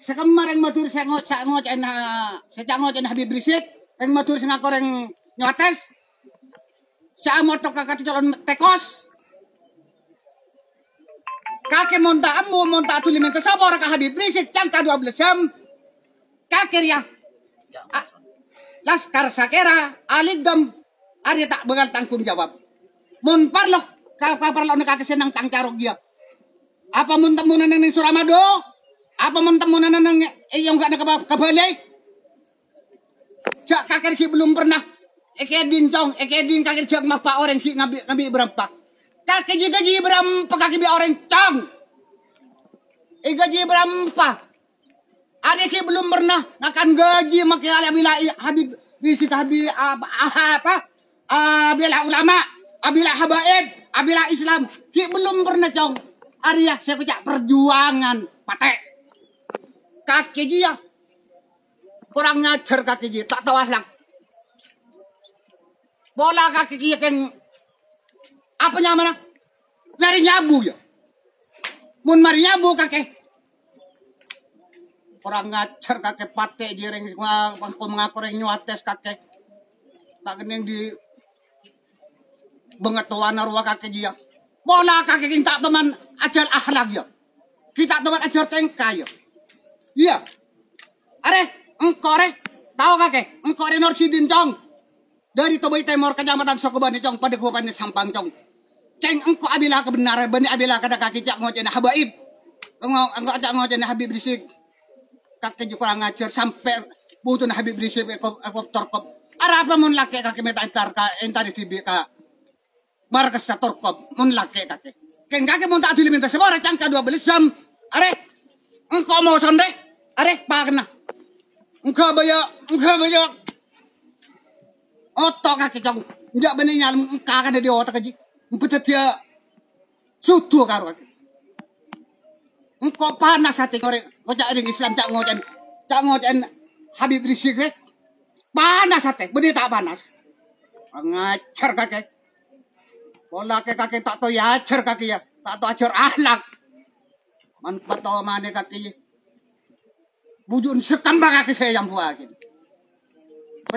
Sekemareng matur sa ngot en sa cangot en Habib Rizik reng matur sa koreng nyotes sa moto kakatu calon tekos kake monta amu monta atulimen ke sabora ka Habib Rizik cang ka 12 jam kake ya laskar sakera aligdom ari tak begal tanggung jawab mun parlo ka parlo na kake senang tang carog dia apa mun temunan nang Suramado apa mentemunan nang yang gak ada kabalay jak kakek si belum pernah ekedin cong ekedin kakek jak mapa orang si ngabi berapa kakek gaji berapa kakek bi orang cong gaji berapa ada ki belum pernah akan gaji makai bila Habib Rizik Habib apa bila ulama bila habaib bila Islam ki belum pernah cong Arya saya kecak perjuangan patek kaki dia kurang ngajar kaki dia tak tahu aslang bola kaki dia yang apa namanya lari nyabu ya mun mari nyabu kaki kurang ngajar kaki pate dia yang mengaku yang nyuates kaki tak kening di bengatuan arwah kaki dia bola kaki kita teman ajar akhlak ya kita teman ajar tengka ya. Iya. Are, engkau tahu kakek, engkau Norsidin cong. Dari Tobai Timur Kecamatan Sokobani cong pada Kabupaten Sampang cong. Ceng engkau abila kebenaran, bani abila kada kaki cak ngojen habaib. Engkau cak ngojen Habib Rizik. Kakek juga kurang ngajar sampai butuh Habib Rizik ekop torkop. Ara apa mun laki kakek minta entar di TV ka markas torkop mun laki kakek. Keng kakek mun tak diminta sebora cangka 12 jam. Are, engkau mau sonde? Are, pagna. Engkau bayar. Otak kaki cong. Enggak bener nyal kakak di otak aja. Empetet dia sudu karo kaki. Engkau panas hati korek. Kau cak ring Islam cak ngojen Habib Rizik rek. Panas hati, bener tak panas. Ngajar kaki. Bola kaki tak tahu ya ajar kaki ya. Tak tahu ajar ahlak. Man patau mana kaki. Bujun sekambang kaki saya yang buahin.